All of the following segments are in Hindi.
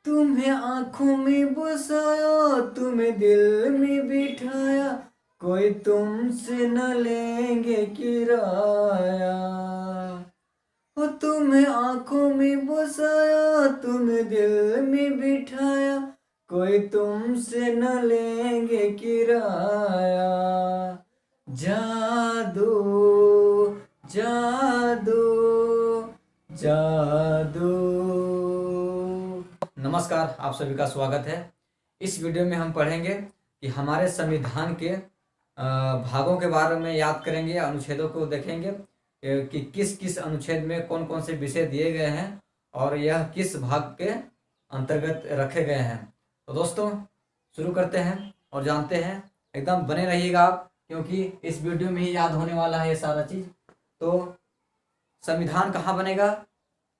तुम्हें आंखों में बसाया, तुम्हें दिल में बिठाया, कोई तुमसे न लेंगे किराया। ओ तुम्हें आंखों में बसाया, तुम्हें दिल में बिठाया, कोई तुमसे न लेंगे किराया। जादू जादू जादू। नमस्कार, आप सभी का स्वागत है। इस वीडियो में हम पढ़ेंगे कि हमारे संविधान के भागों के बारे में याद करेंगे, अनुच्छेदों को देखेंगे कि किस किस अनुच्छेद में कौन कौन से विषय दिए गए हैं और यह किस भाग के अंतर्गत रखे गए हैं। तो दोस्तों शुरू करते हैं और जानते हैं। एकदम बने रहिएगा आप, क्योंकि इस वीडियो में ही याद होने वाला है ये सारा चीज़। तो संविधान कहाँ बनेगा?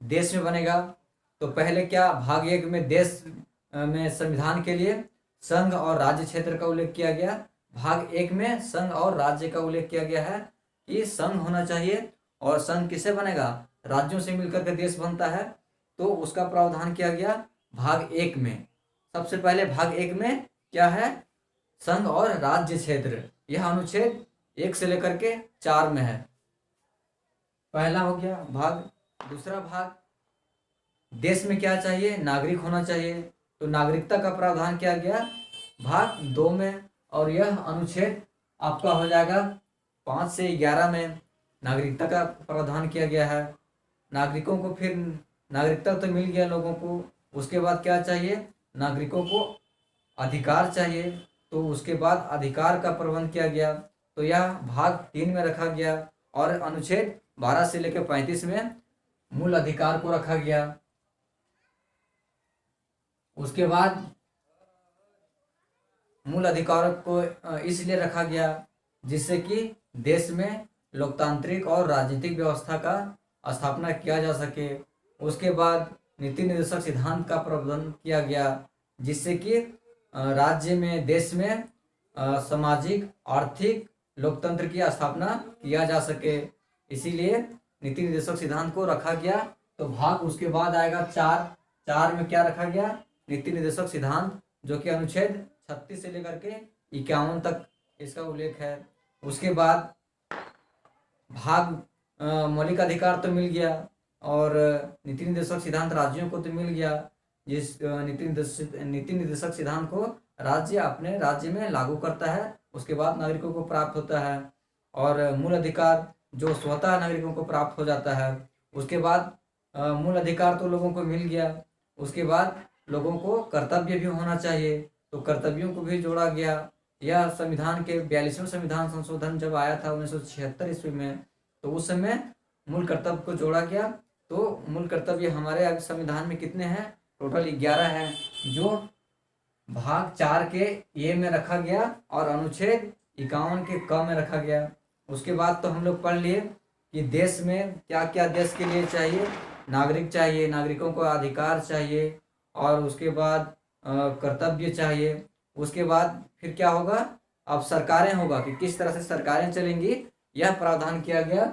देश में बनेगा। तो पहले क्या, भाग एक में देश में संविधान के लिए संघ और राज्य क्षेत्र का उल्लेख किया गया। भाग एक में संघ और राज्य का उल्लेख किया गया है कि संघ होना चाहिए। और संघ किससे बनेगा? राज्यों से मिलकर के देश बनता है। तो उसका प्रावधान किया गया भाग एक में। सबसे पहले भाग एक में क्या है? संघ और राज्य क्षेत्र। यह अनुच्छेद 1 से लेकर के 4 में है। पहला हो गया भाग। दूसरा भाग, देश में क्या चाहिए? नागरिक होना चाहिए। तो नागरिकता का प्रावधान किया गया भाग 2 में। और यह अनुच्छेद आपका हो जाएगा 5 से 11 में। नागरिकता का प्रावधान किया गया है। नागरिकों को फिर नागरिकता तो मिल गया लोगों को, उसके बाद क्या चाहिए? नागरिकों को अधिकार चाहिए। तो उसके बाद अधिकार का प्रबंध किया गया। तो यह भाग 3 में रखा गया। और अनुच्छेद 12 से लेकर 35 में मूल अधिकार को रखा गया। उसके बाद मूल अधिकार को इसलिए रखा गया जिससे कि देश में लोकतांत्रिक और राजनीतिक व्यवस्था का स्थापना किया जा सके। उसके बाद नीति निर्देशक सिद्धांत का प्रबंधन किया गया जिससे कि राज्य में, देश में सामाजिक आर्थिक लोकतंत्र की स्थापना किया जा सके। इसीलिए नीति निर्देशक सिद्धांत को रखा गया। तो भाग उसके बाद आएगा 4 में क्या रखा गया? नीति निर्देशक सिद्धांत, जो कि अनुच्छेद 36 से लेकर के 51 तक इसका उल्लेख है। उसके बाद भाग मौलिक अधिकार तो मिल गया और नीति निर्देशक सिद्धांत राज्यों को तो मिल गया। जिस नीति निर्देशक सिद्धांत को राज्य अपने राज्य में लागू करता है, उसके बाद नागरिकों को प्राप्त होता है। और मूल अधिकार जो स्वतः नागरिकों को प्राप्त हो जाता है। उसके बाद मूल अधिकार तो लोगों को मिल गया। उसके बाद लोगों को कर्तव्य भी होना चाहिए, तो कर्तव्यों को भी जोड़ा गया। यह संविधान के 42वें संविधान संशोधन जब आया था 1976 ईस्वी में, तो उस समय मूल कर्तव्य को जोड़ा गया। तो मूल कर्तव्य हमारे संविधान में कितने हैं? टोटल 11 है, जो भाग 4 के ए में रखा गया और अनुच्छेद 51 के क में रखा गया। उसके बाद तो हम लोग पढ़ लिए कि देश में क्या क्या देश के लिए चाहिए। नागरिक चाहिए, नागरिकों को अधिकार चाहिए, और उसके बाद कर्तव्य चाहिए। उसके बाद फिर क्या होगा? अब सरकारें होगा कि किस तरह से सरकारें चलेंगी, यह प्रावधान किया गया।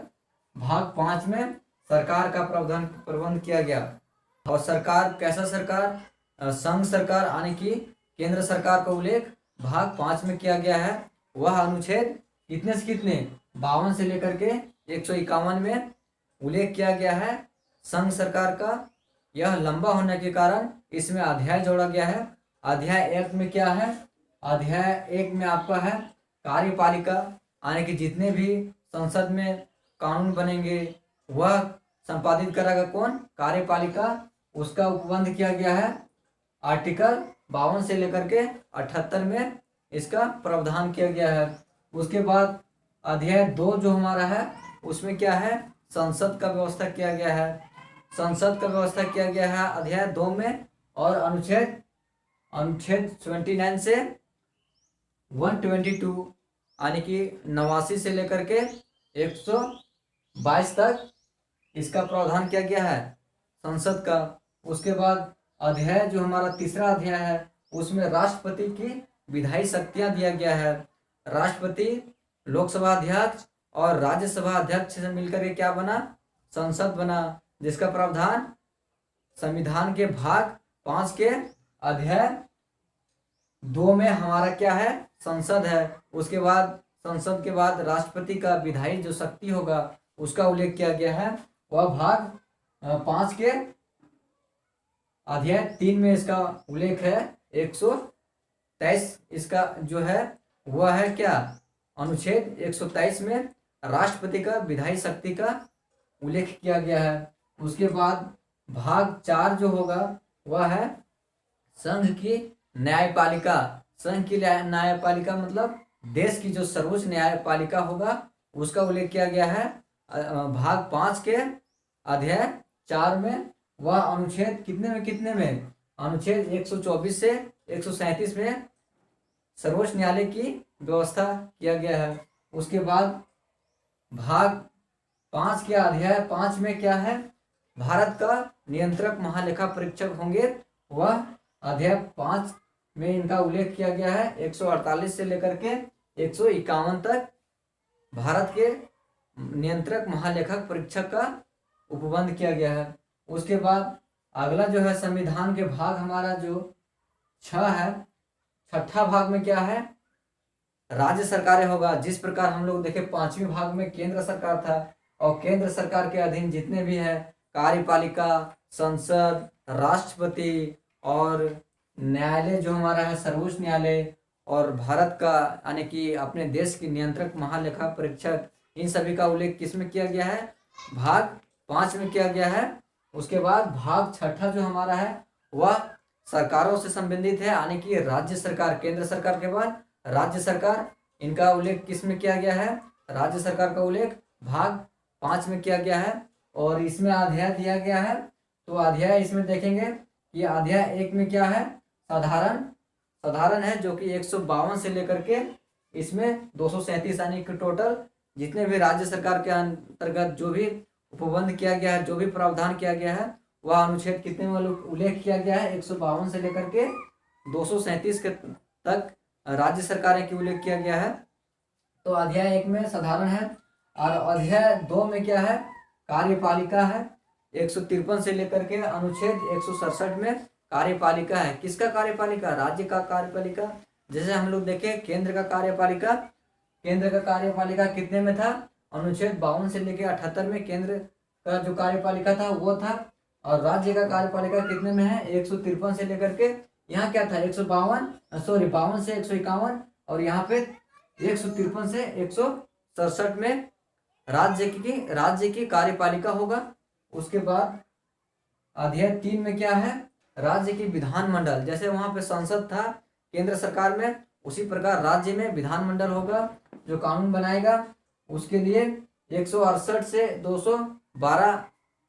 भाग 5 में सरकार का प्रबंध किया गया। और सरकार कैसा? सरकार संघ सरकार यानी कि केंद्र सरकार का उल्लेख भाग 5 में किया गया है। वह अनुच्छेद कितने से कितने? 52 से लेकर के 151 में उल्लेख किया गया है संघ सरकार का। यह लंबा होने के कारण इसमें अध्याय जोड़ा गया है। अध्याय 1 में क्या है? अध्याय 1 में आपका है कार्यपालिका, यानी कि जितने भी संसद में कानून बनेंगे वह संपादित करेगा कौन? कार्यपालिका। उसका उपबंध किया गया है आर्टिकल 52 से लेकर के 78 में इसका प्रावधान किया गया है। उसके बाद अध्याय 2 जो हमारा है उसमें क्या है? संसद का व्यवस्था किया गया है। संसद का व्यवस्था किया गया है अध्याय 2 में। और अनुच्छेद 79 से 122 यानी कि 89 से लेकर के 122 तक इसका प्रावधान किया गया है संसद का। उसके बाद अध्याय जो हमारा तीसरा अध्याय है उसमें राष्ट्रपति की विधायी शक्तियां दिया गया है। राष्ट्रपति लोकसभा अध्यक्ष और राज्यसभा अध्यक्ष से मिलकर के क्या बना? संसद बना, जिसका प्रावधान संविधान के भाग 5 के अध्याय 2 में हमारा क्या है, संसद है। उसके बाद संसद के बाद राष्ट्रपति का विधायी जो शक्ति होगा उसका उल्लेख किया गया है। वह भाग 5 के अध्याय 3 में इसका उल्लेख है। 123 इसका जो है वह है क्या, अनुच्छेद 123 में राष्ट्रपति का विधायी शक्ति का उल्लेख किया गया है। उसके बाद भाग 4 जो होगा वह है संघ की न्यायपालिका। संघ की न्यायपालिका मतलब देश की जो सर्वोच्च न्यायपालिका होगा उसका उल्लेख किया गया है भाग 5 के अध्याय 4 में। वह अनुच्छेद कितने में अनुच्छेद 124 से 137 में सर्वोच्च न्यायालय की व्यवस्था किया गया है। उसके बाद भाग 5 के अध्याय 5 में क्या है, भारत का नियंत्रक महालेखा परीक्षक होंगे। वह अध्याय 5 में इनका उल्लेख किया गया है। 148 से लेकर के 151 तक भारत के नियंत्रक महालेखक परीक्षक का उपबंध किया गया है। उसके बाद अगला जो है संविधान के भाग हमारा जो 6 है, छठा भाग में क्या है, राज्य सरकारें होगा। जिस प्रकार हम लोग देखे 5वें भाग में केंद्र सरकार था और केंद्र सरकार के अधीन जितने भी है कार्यपालिका, संसद, राष्ट्रपति और न्यायालय जो हमारा है सर्वोच्च न्यायालय और भारत का यानी कि अपने देश की नियंत्रक महालेखा परीक्षक, इन सभी का उल्लेख किसमें किया गया है, भाग 5 में किया गया है। उसके बाद भाग 6 जो हमारा है वह सरकारों से संबंधित है यानी कि राज्य सरकार, केंद्र सरकार के बाद राज्य सरकार, इनका उल्लेख किसमें किया गया है, राज्य सरकार का उल्लेख भाग 5 में किया गया है। और इसमें अध्याय दिया गया है, तो अध्याय इसमें देखेंगे कि अध्याय 1 में क्या है, साधारण है जो कि 152 से लेकर के इसमें 237 यानी कि टोटल जितने भी राज्य सरकार के अंतर्गत जो भी उपबंध किया गया है, जो भी प्रावधान किया गया है, वह अनुच्छेद कितने में उल्लेख किया गया है, 152 से लेकर के 237 के तक राज्य सरकारें की उल्लेख किया गया है। तो अध्याय 1 में साधारण है और अध्याय 2 में क्या है, कार्यपालिका है। 153 से लेकर के अनुच्छेद 167 में कार्यपालिका है। किसका कार्यपालिका, राज्य का कार्यपालिका। जैसे हम लोग देखें केंद्र का कार्यपालिका कितने में था, अनुच्छेद 52 से लेकर 78 में केंद्र का जो कार्यपालिका था वो था। और राज्य का कार्यपालिका कितने में है, 153 से लेकर के यहाँ क्या था 52 से 151 और यहाँ पे 153 से 167 में राज्य की कार्यपालिका होगा। उसके बाद अध्याय 3 में क्या है, राज्य की विधानमंडल। जैसे वहां पे संसद था केंद्र सरकार में, उसी प्रकार राज्य में विधानमंडल होगा जो कानून बनाएगा। उसके लिए 168 से 212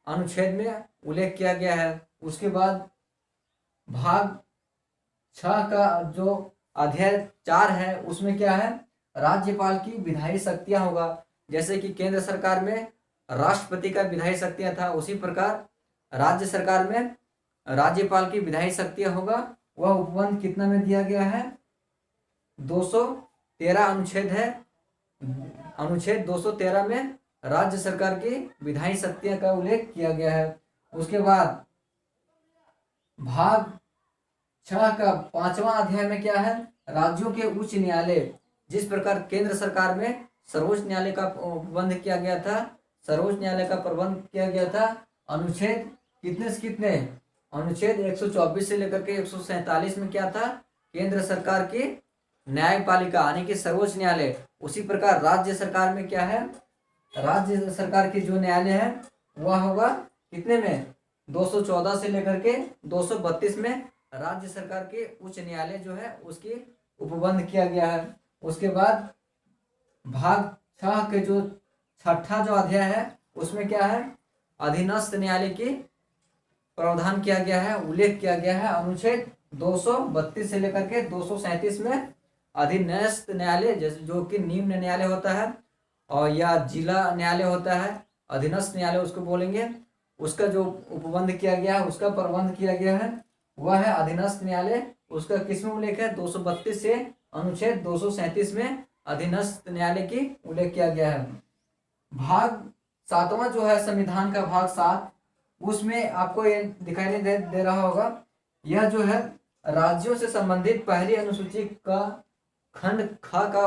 अनुच्छेद में उल्लेख किया गया है। उसके बाद भाग 6 का जो अध्याय 4 है उसमें क्या है, राज्यपाल की विधायी शक्तियां होगा। जैसे कि केंद्र सरकार में राष्ट्रपति का विधायी शक्तियां था, उसी प्रकार राज्य सरकार में राज्यपाल की विधायी शक्तियां होगा। वह उपबंध कितना में दिया गया है, 213 अनुच्छेद है। अनुच्छेद 213 में राज्य सरकार की विधायी शक्तियां का उल्लेख किया गया है। उसके बाद भाग 6 का 5वां अध्याय में क्या है, राज्यों के उच्च न्यायालय। जिस प्रकार केंद्र सरकार में सर्वोच्च न्यायालय का प्रबंध किया गया था, सर्वोच्च न्यायालय का प्रबंध किया गया था, अनुच्छेद कितने से कितने, अनुच्छेद 124 से लेकर के 147 में क्या था, केंद्र सरकार की न्यायपालिका यानी कि सर्वोच्च न्यायालय। उसी प्रकार राज्य सरकार में क्या है, राज्य सरकार की जो न्यायालय है वह होगा कितने में, 214 से लेकर के 232 में राज्य सरकार के उच्च न्यायालय जो है उसकी उपबंध किया गया है। उसके बाद भाग 6 के जो 6ठा जो अध्याय है उसमें क्या है, अधीनस्थ न्यायालय की प्रावधान किया गया है, उल्लेख किया गया है। अनुच्छेद 232 से लेकर के 237 में अधीनस्थ न्यायालय जो कि निम्न न्यायालय होता है और या जिला न्यायालय होता है, अधीनस्थ न्यायालय उसको बोलेंगे, उसका जो उपबंध किया गया है, उसका प्रबंध किया गया है वह है अधीनस्थ न्यायालय। उसका किसमें उल्लेख है, 232 से अनुच्छेद 237 में अधीनस्थ न्यायालय की उल्लेख किया गया है। भाग 7वां जो है संविधान का भाग 7, उसमें आपको ये दिखाई दे रहा होगा, यह जो है राज्यों से संबंधित पहली अनुसूची का खंड ख का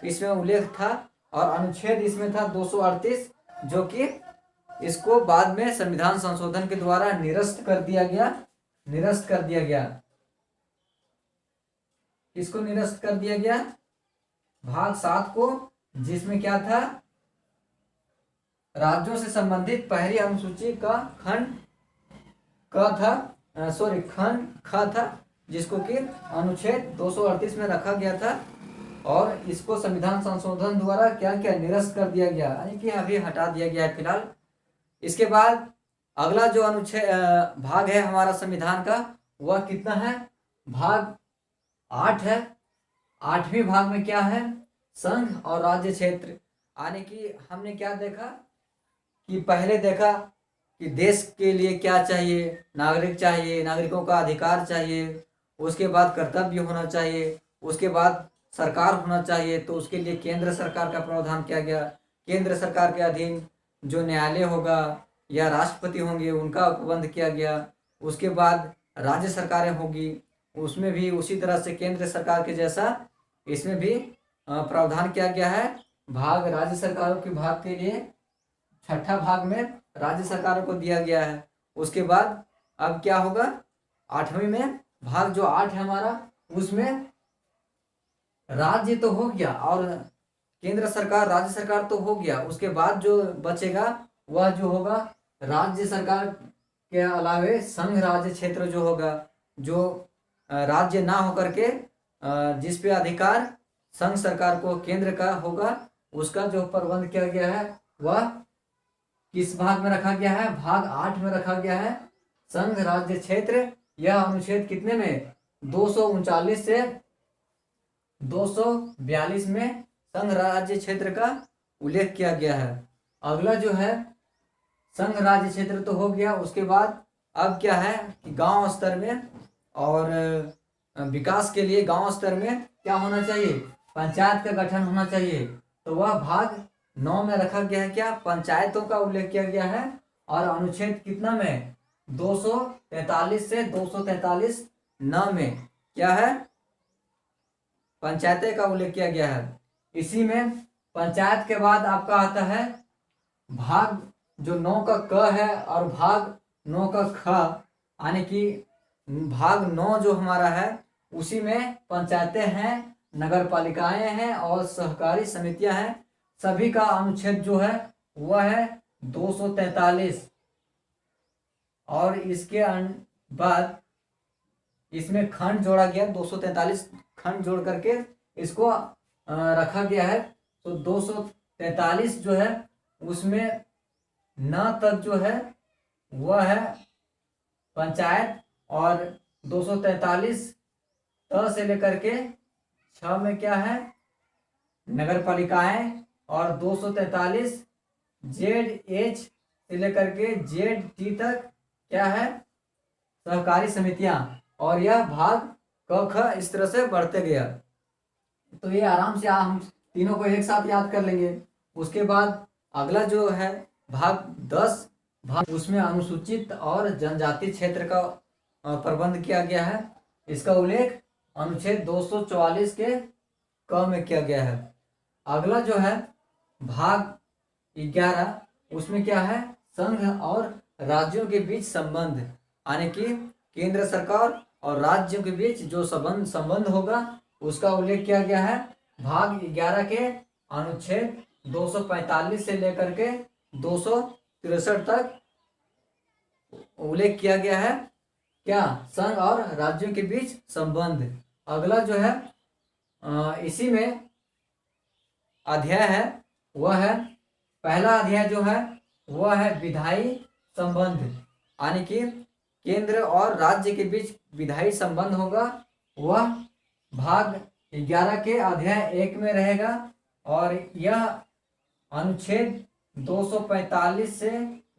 इसमें उल्लेख था और अनुच्छेद इसमें था 238, जो कि इसको बाद में संविधान संशोधन के द्वारा निरस्त कर दिया गया। इसको निरस्त कर दिया गया भाग 7 को, जिसमें क्या था, राज्यों से संबंधित पहली अनुसूची का खंड क था, खंड ख था, जिसको कि अनुच्छेद 238 में रखा गया था और इसको संविधान संशोधन द्वारा क्या क्या निरस्त कर दिया गया, यानी कि अभी हटा दिया गया है फिलहाल। इसके बाद अगला जो अनुच्छेद भाग है हमारा संविधान का, वह कितना है, भाग 8 है। 8वें भाग में क्या है, संघ और राज्य क्षेत्र। यानी कि हमने क्या देखा कि पहले देखा कि देश के लिए क्या चाहिए, नागरिकों का अधिकार चाहिए, उसके बाद कर्तव्य होना चाहिए, उसके बाद सरकार होना चाहिए, तो उसके लिए केंद्र सरकार का प्रावधान किया गया। केंद्र सरकार के अधीन जो न्यायालय होगा या राष्ट्रपति होंगे उनका प्रबंध किया गया। उसके बाद राज्य सरकारें होगी, उसमें भी उसी तरह से केंद्र सरकार के जैसा इसमें भी प्रावधान किया गया है। भाग राज्य सरकारों के भाग के लिए 6ठा भाग में राज्य सरकारों को दिया गया है। उसके बाद अब क्या होगा, 8वीं में भाग जो 8 है हमारा, उसमें राज्य तो हो गया और केंद्र सरकार राज्य सरकार तो हो गया। उसके बाद जो बचेगा वह जो होगा राज्य सरकार के अलावे संघ राज्य क्षेत्र जो होगा, जो राज्य ना होकर के जिस पे अधिकार संघ सरकार को केंद्र का होगा, उसका जो प्रबंध किया गया है वह किस भाग में रखा गया है, भाग 8 में रखा गया है, संघ राज्य क्षेत्र। यह अनुच्छेद कितने में, 239 से 242 में संघ राज्य क्षेत्र का उल्लेख किया गया है। अगला जो है संघ राज्य क्षेत्र तो हो गया। उसके बाद अब क्या है कि गांव स्तर में और विकास के लिए गांव स्तर में क्या होना चाहिए, पंचायत का गठन होना चाहिए। तो वह भाग 9 में रखा गया है, क्या, पंचायतों का उल्लेख किया गया है। और अनुच्छेद कितना में, 243 से 243 न में क्या है, पंचायतें का उल्लेख किया गया है। इसी में पंचायत के बाद आपका आता है भाग जो 9 का क है और भाग 9 का ख, यानी कि भाग 9 जो हमारा है उसी में पंचायतें हैं, नगर पालिकाएं हैं और सहकारी समितियां हैं। सभी का अनुच्छेद जो है वह है 243 और इसके बाद इसमें खंड जोड़ा गया, 243 खंड जोड़ करके इसको रखा गया है। तो 243 जो है उसमें न तक जो है वह है पंचायत और 243 त से लेकर के 6 में क्या है, नगर पालिकाएं और 243 ZH से लेकर के ZT तक क्या है, सहकारी समितियां। और यह भाग क ख इस तरह से बढ़ते गया। तो ये आराम से हम तीनों को एक साथ याद कर लेंगे। उसके बाद अगला जो है भाग 10 भाग, उसमें अनुसूचित और जनजाति क्षेत्र का प्रबंध किया गया है। इसका उल्लेख अनुच्छेद 244 के क में किया गया है। अगला जो है भाग 11, उसमें क्या है, संघ और राज्यों के बीच संबंध, यानी कि केंद्र सरकार और राज्यों के बीच जो संबंध होगा उसका उल्लेख किया गया है। भाग 11 के अनुच्छेद 245 से लेकर के 263 तक उल्लेख किया गया है, क्या, संघ और राज्यों के बीच संबंध। अगला जो है इसी में अध्याय है वह है, पहला अध्याय जो है वह है विधायी संबंध, यानी कि केंद्र और राज्य के बीच विधायी संबंध होगा। वह भाग 11 के अध्याय 1 में रहेगा और यह अनुच्छेद 245 से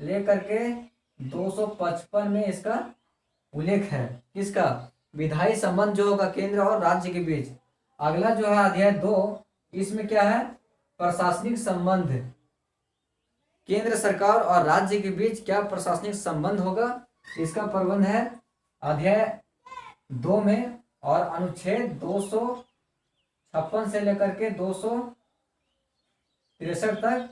लेकर के 255 में इसका उल्लेख है, किसका, विधायी संबंध जो होगा केंद्र और राज्य के बीच। अगला जो है अध्याय 2, इसमें क्या है, प्रशासनिक संबंध, केंद्र सरकार और राज्य के बीच क्या प्रशासनिक संबंध होगा, इसका प्रबंध है। अध्याय 2 में और अनुच्छेद 256 से लेकर के 263 तक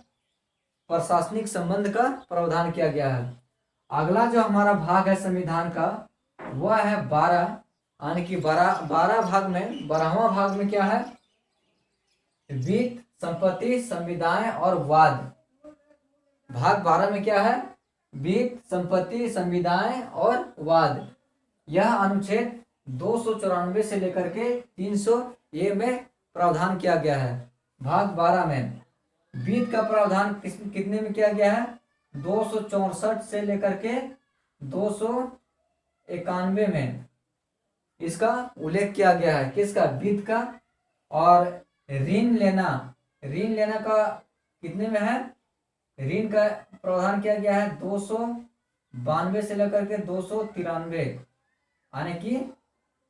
प्रशासनिक संबंध का प्रावधान किया गया है। अगला जो हमारा भाग है संविधान का वह है 12, यानी कि 12 भाग में 12वां भाग में क्या है, वित्त, संपत्ति, संविदाएं और वाद। भाग 12 में क्या है, वित्त, संपत्ति, संविदाएं और वाद। यह अनुच्छेद 294 से लेकर के 300 में प्रावधान किया गया है। भाग 12 में वित्त का प्रावधान कितने में किया गया है, 264 से लेकर के 291 में इसका उल्लेख किया गया है। किसका, वित्त का। और ऋण लेना का कितने में है, ऋण का प्रावधान किया गया है 292 से लेकर के 293, यानी कि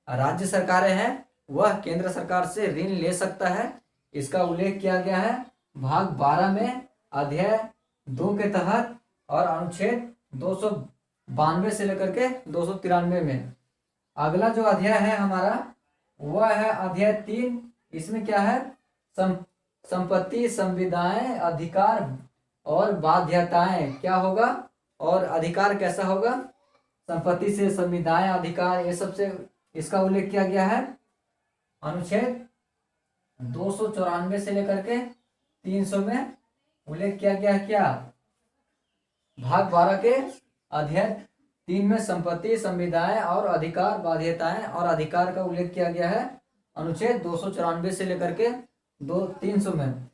राज्य सरकारें हैं वह केंद्र सरकार से ऋण ले सकता है। इसका उल्लेख किया गया है भाग 12 में अध्याय 2 के तहत और अनुच्छेद 292 से लेकर के 293 में। अगला जो अध्याय है हमारा वह है अध्याय 3। इसमें क्या है, संपत्ति, संविदाएं, अधिकार और बाध्यताएं क्या होगा, और अधिकार कैसा होगा, संपत्ति से संविदाएं, अधिकार, ये सबसे इसका उल्लेख किया गया है अनुच्छेद 294 से लेकर के 300 में उल्लेख किया गया है। क्या, भाग 12 के अध्याय 3 में संपत्ति, संविदाएं और अधिकार, बाध्यताएं और अधिकार का उल्लेख किया गया है अनुच्छेद 294 से लेकर के 300 में।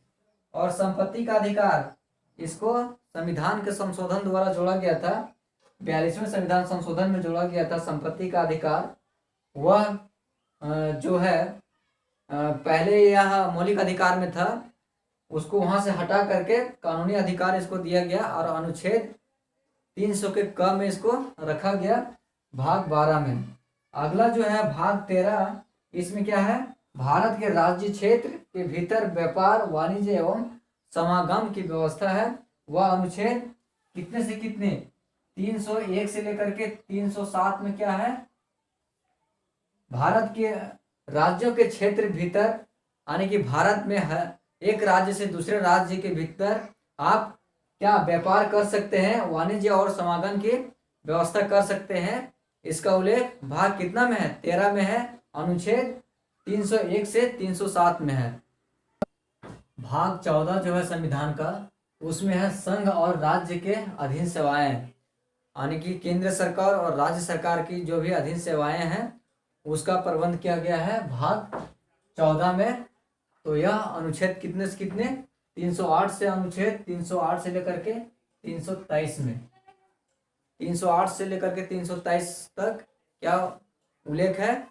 और संपत्ति का अधिकार, इसको संविधान के संशोधन द्वारा जोड़ा गया था, 42वें संविधान संशोधन में जोड़ा गया था। संपत्ति का अधिकार वह जो है पहले यह मौलिक अधिकार में था, उसको वहां से हटा करके कानूनी अधिकार इसको दिया गया और अनुच्छेद 300 के क में इसको रखा गया भाग 12 में। अगला जो है भाग 13, इसमें क्या है, भारत के राज्य क्षेत्र के भीतर व्यापार, वाणिज्य एवं समागम की व्यवस्था है। वह अनुच्छेद कितने से कितने, 301 से लेकर के 307 में क्या है, भारत के राज्यों के क्षेत्र भीतर, यानी कि भारत में है एक राज्य से दूसरे राज्य के भीतर आप क्या व्यापार कर सकते हैं, वाणिज्य और समागम की व्यवस्था कर सकते हैं। इसका उल्लेख भाग कितना में है, 13 में है, अनुच्छेद 301 से 307 में है। भाग 14 जो है संविधान का, उसमें है संघ और राज्य के अधीन सेवाएं, यानी कि केंद्र सरकार और राज्य सरकार की जो भी अधीन सेवाएं हैं उसका प्रबंध किया गया है भाग 14 में। तो यह अनुच्छेद कितने से कितने, 308 से, अनुच्छेद 308 से लेकर के 323 में, 308 से लेकर के 323 तक क्या उल्लेख है,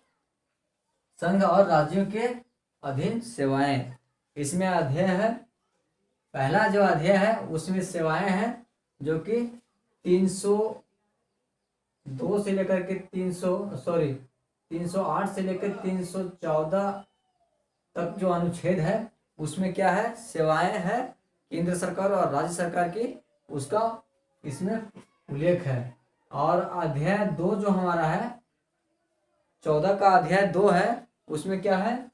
संघ और राज्यों के अधीन सेवाएं। इसमें अध्याय है, पहला जो अध्याय है उसमें सेवाएं हैं जो कि 302 से लेकर के 308 से लेकर 314 तक जो अनुच्छेद है उसमें क्या है, सेवाएं है केंद्र सरकार और राज्य सरकार की, उसका इसमें उल्लेख है। और अध्याय 2 जो हमारा है, 14 का अध्याय 2 है, उसमें क्या है,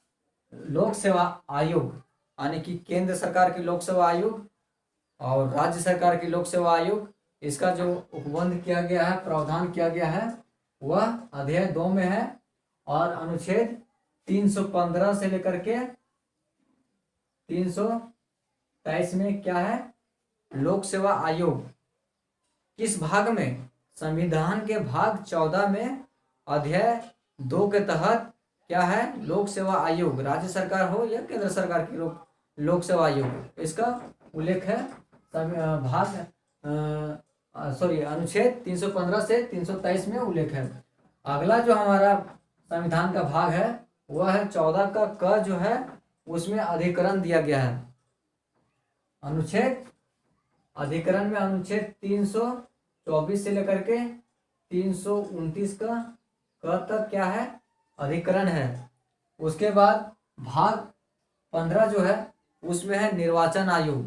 लोक सेवा आयोग, यानी कि केंद्र सरकार की लोक सेवा आयोग और राज्य सरकार की लोक सेवा आयोग, इसका जो उपबंध किया गया है, प्रावधान किया गया है, वह अध्याय 2 में है। और अनुच्छेद 315 से लेकर के 323 में क्या है, लोक सेवा आयोग। किस भाग में, संविधान के भाग 14 में अध्याय 2 के तहत क्या है, लोक सेवा आयोग, राज्य सरकार हो या केंद्र सरकार की लोक सेवा आयोग, इसका उल्लेख है भाग अनुच्छेद 315 से 323 में उल्लेख है। अगला जो हमारा संविधान का भाग है वह है 14 का क जो है, उसमें अधिकरण दिया गया है। अनुच्छेद अधिकरण में अनुच्छेद 324 से लेकर के 329 का क तक क्या है, अधिकरण है। उसके बाद भाग 15 जो है उसमें है निर्वाचन आयोग।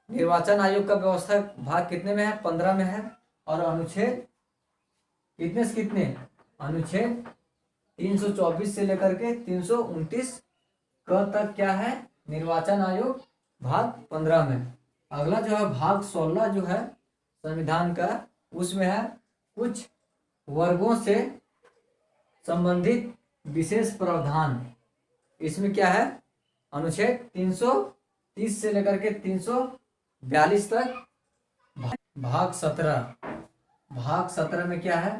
निर्वाचन आयोग का व्यवस्था भाग कितने में है, 15 में है। और अनुच्छेद कितने से कितने, अनुच्छेद 324 से लेकर के 329 क तक क्या है, निर्वाचन आयोग भाग 15 में। अगला जो है भाग 16 जो है संविधान का, उसमें है कुछ वर्गों से संबंधित विशेष प्रावधान। इसमें क्या है, अनुच्छेद 330 से लेकर के 342 तक। भाग 17 में क्या है,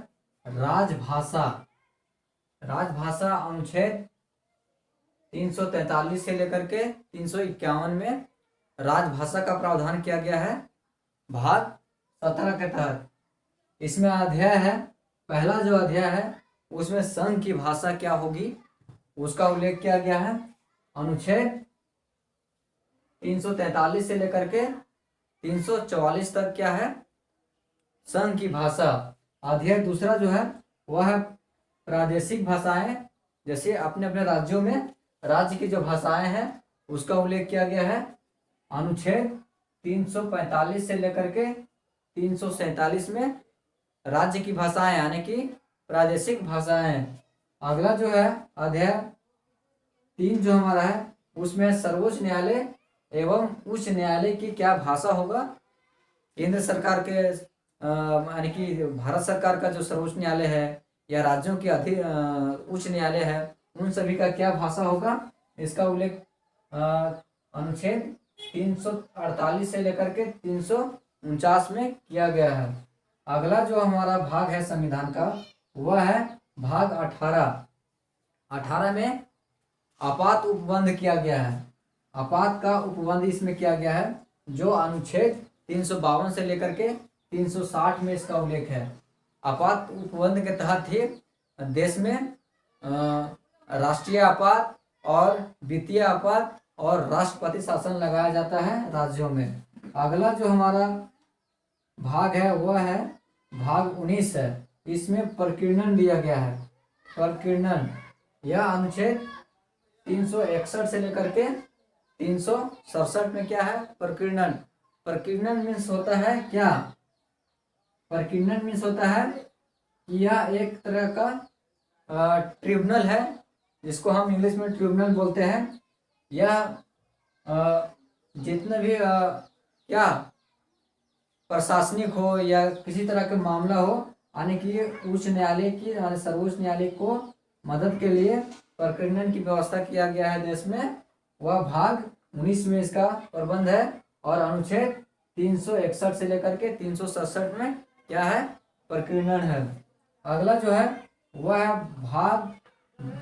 राजभाषा। राजभाषा अनुच्छेद 343 से लेकर के 351 में राजभाषा का प्रावधान किया गया है भाग 17 के तहत। इसमें अध्याय है, पहला जो अध्याय है उसमें संघ की भाषा क्या होगी उसका उल्लेख किया गया है। अनुच्छेद 343 से लेकर के 344 तक क्या है, संघ की भाषा। अध्याय दूसरा जो है वह है प्रादेशिक भाषाएं, जैसे अपने अपने राज्यों में राज्य की जो भाषाएं हैं उसका उल्लेख किया गया है। अनुच्छेद 345 से लेकर के 347 में राज्य की भाषाएं यानी कि प्रादेशिक भाषाएं। अगला जो है अध्याय 3 जो हमारा है उसमें सर्वोच्च न्यायालय एवं उच्च न्यायालय की क्या भाषा होगा। केंद्र सरकार के यानी कि भारत सरकार का जो सर्वोच्च न्यायालय है या राज्यों की उच्च न्यायालय है, उन सभी का क्या भाषा होगा, इसका उल्लेख अनुच्छेद 348 से लेकर के 349 में किया गया है। अगला जो हमारा भाग है संविधान का वह है भाग 18 में आपात उपबंध किया गया है। आपात का उपबंध इसमें किया गया है जो अनुच्छेद 352 से लेकर के 360 में इसका उल्लेख है। आपात उपबंध के तहत ही देश में राष्ट्रीय आपात और वित्तीय आपात और राष्ट्रपति शासन लगाया जाता है राज्यों में। अगला जो हमारा भाग है वह है भाग 19 है। इसमें प्रकीर्णन दिया गया है। प्रकीर्णन यह अनुच्छेद 361 से लेकर के 367 में क्या है, प्रकीर्णन। प्रकीर्णन मीन्स होता है क्या, प्रकीर्णन मीन्स होता है कि यह एक तरह का ट्रिब्यूनल है जिसको हम इंग्लिश में ट्रिब्यूनल बोलते हैं। यह जितने भी क्या प्रशासनिक हो या किसी तरह के मामला हो आने के लिए उच्च न्यायालय की सर्वोच्च न्यायालय को मदद के लिए प्रकीर्णन की व्यवस्था किया गया है देश में। वह भाग 19 में इसका प्रबंध है और अनुच्छेद 361 से लेकर के 367 में क्या है, प्रकीर्णन है। अगला जो है वह है भाग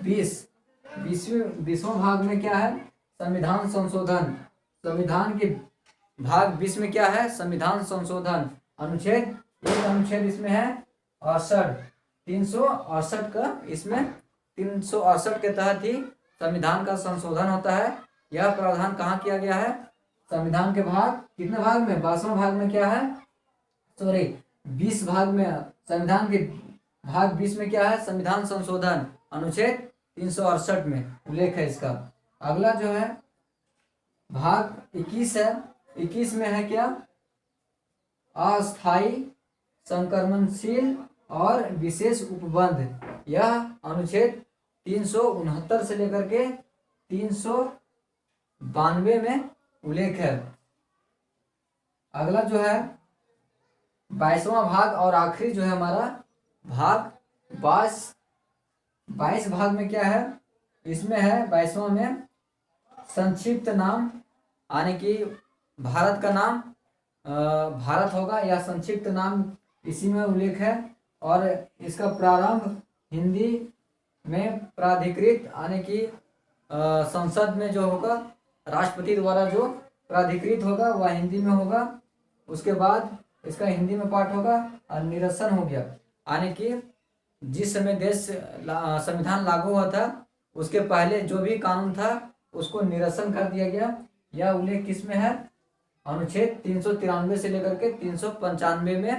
20वां भाग में क्या है, संविधान संशोधन। संविधान के भाग 20 में क्या है, संविधान संशोधन। अनुच्छेद इसमें है 368 का, इसमें 368 के तहत ही संविधान का संशोधन होता है। यह प्रावधान कहाँ किया गया है, संविधान के भाग कितने भाग में, 22वां भाग में क्या है, 20 भाग में। संविधान के भाग 20 में क्या है, संविधान संशोधन। अनुच्छेद 368 में उल्लेख है इसका। अगला जो है भाग 21 है। 21 में है क्या, अस्थायी संक्रमणशील और विशेष उपबंध। यह अनुच्छेद 369 से लेकर के 392 में उल्लेख है। अगला जो है 22वां भाग और आखिरी जो है हमारा भाग 22 भाग में क्या है, इसमें है 22वां में संक्षिप्त नाम, यानी कि भारत का नाम भारत होगा या संक्षिप्त नाम इसी में उल्लेख है। और इसका प्रारंभ हिंदी में प्राधिकृत यानी कि संसद में जो होगा राष्ट्रपति द्वारा जो प्राधिकृत होगा वह हिंदी में होगा। उसके बाद इसका हिंदी में पाठ होगा और निरसन हो गया, यानी कि जिस समय देश संविधान लागू हुआ था उसके पहले जो भी कानून था उसको निरसन कर दिया गया। यह उल्लेख किस में है, अनुच्छेद 393 से लेकर के 395 में